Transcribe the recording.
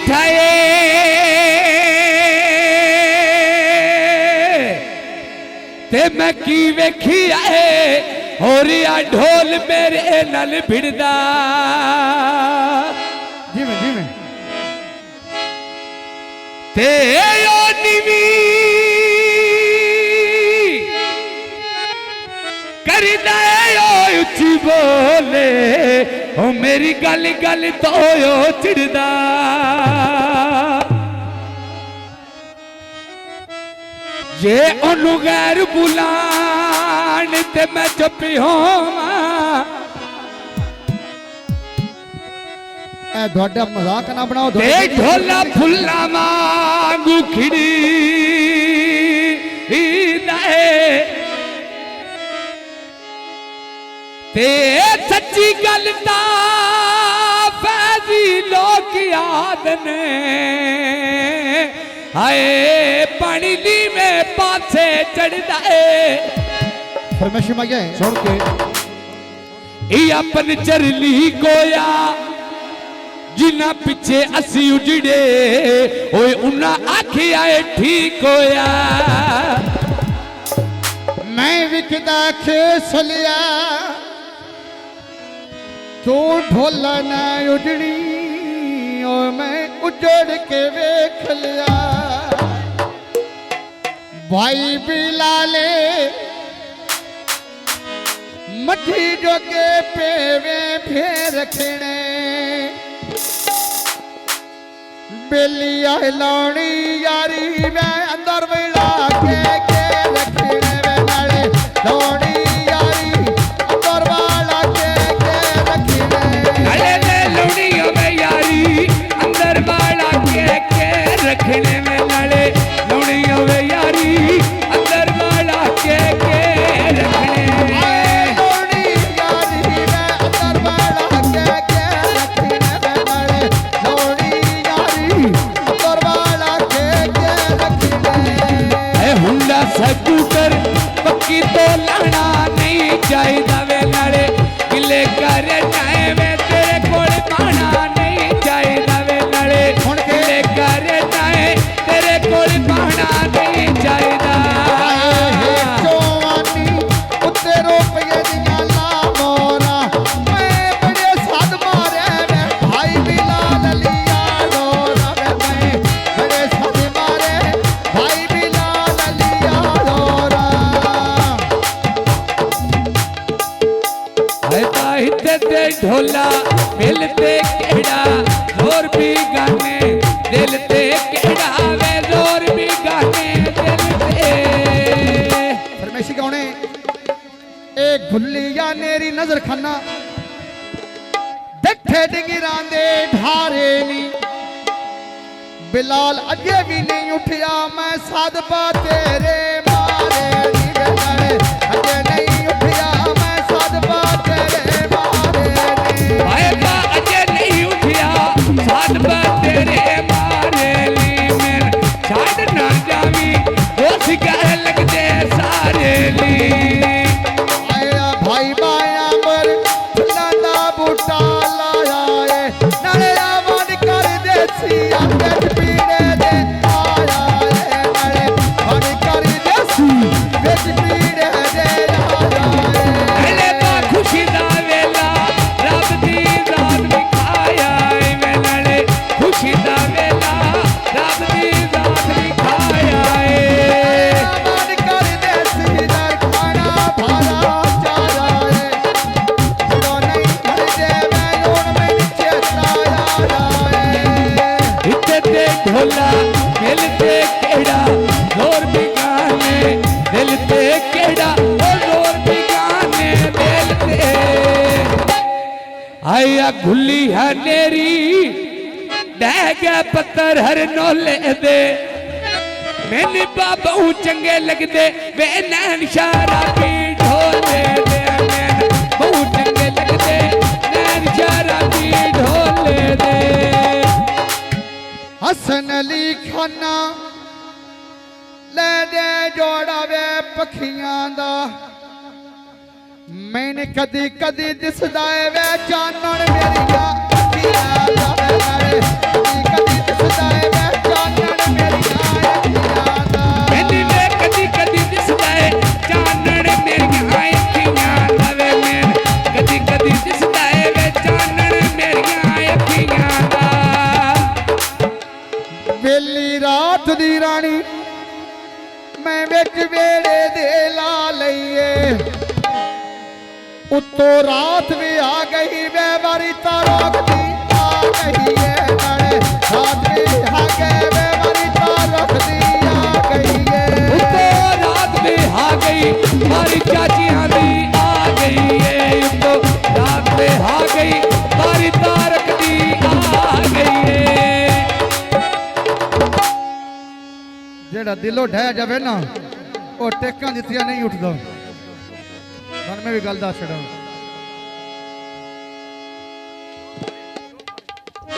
बैठाए ते मैं की वेखी आए और या ढोल मेरे नल भिड़दा जी में ते ओ निवी करदा ओ उच्ची बोले ओ मेरी गल गल तो ओ चिड़दा जे ओनू गैर बुलान ते मैं चुप होवां ਤੁਹਾਡਾ ਮਜ਼ਾਕ ਨਾ ਬਣਾਓ ते ढोला फुल्ला मांगू खिड़ी दाए ते सच्ची गल ता फैजी लोग याद ने हाय पानी ली में पासे चढ़दा है फरमाइश मांगे सुन के अपन चरली गोया जिन्ना पिछे असी उजड़े ओए उन्ना आखे आए ठीक होया मैं विकदा खेस लिया तू ढोला ना उजड़ी और मैं उजड़ के वेख लिया भाई बिलाले मठी जो के पेवे फेर रखने बेलिया लाउनी यारी मैं अंदर मिला के रखने में नाले लाउनी यारी अंदर वाला के रखने अरे ले लौड़ी में यारी अंदर वाला के रखने में नाले लौड़ी में यारी अंदर वाला के रखने लाउनी यारी मैं अंदर वाला के रखने में नाले लाउनी अंदर वाला के रखने हुंडा स्कूटर पक्की तो लाना नहीं चाहिए वे नाले गिले कर टाइम तेरे कोल पाना नहीं चाहिए वे नाले गिले कर टाइम तेरे कोल पाना नहीं चाहिए जवानी उत्ते रुपये दियां ला मोरा मैं बड़े साध मारे वे भाई बिलाल लिया लोरा वे मैं बड़े साध मारे भाई बिलाल लिया लोरा हिते ते ढोला मिलते केड़ा जोर भी गाने दिल ते केड़ा वे जोर भी गाने दिल ते फरमाइशी कौने ए गुल्लिया नेरी नजर खाना देखे डिगिरां दे ढारे नी बिलाल अजे भी नहीं उठिया मैं सादपा तेरे मारे नी बेचारे अजे नहीं उठिया मैं सादपा तेरे मारे नी आएगा अजे नहीं उठिया साथ पर तेरे मारे ली मेरे छाड़ ना जावी होश कह लग दे सारे ली आया भाई बाया मर फुलांदा बूटा लाया है नाले आवाज कर देसी आके पीड़े दे आया है नाले आवाज कर देसी बेच पीड़े दे आया है अले बा खुशी दा वेला रब दी रात दिखाया है नाले खुशी दा वेला रब दी रात दिखाया है आवाज कर देसी दर खाना भारा चारा है जो नहीं कर दे मैं लोन में नीचे ताया है इत्ते ते ढोला मिलते केड़ा जोर भी गाने दिल ते केड़ा ओ जोर भी गाने दिल ते आया गुल्ली है नेरी डह गया पत्थर हर नोले दे मैंने बाबू चंगे लगदे वे नैन शराबी ढोले दे नैन बहुत चंगे लगदे नैन शराबी ढोले दे हसन अली खाना ले दे जोड़ा वे पखियां दा मैंने कदी कदी दिसदा वे चानण मेरिया अखियां दा वे कदी कदी दिसदा दी रानी मैं विच वेड़े दे ला लईए उत्तों रात भी आ गई वे बारी तारोक दी आ गई है नाले रात भी आ गए वे बारी तारोक दी आ गई है उत्तो रात में आ गई मारी चाची आंधी आ गई है उत्तो रात में आ गई मारी तारक दी आ गई है जेड़ा दिलों ढह जावे ना वो टेकां दित्तियां नहीं उठदा मन में भी गल दस छड़ा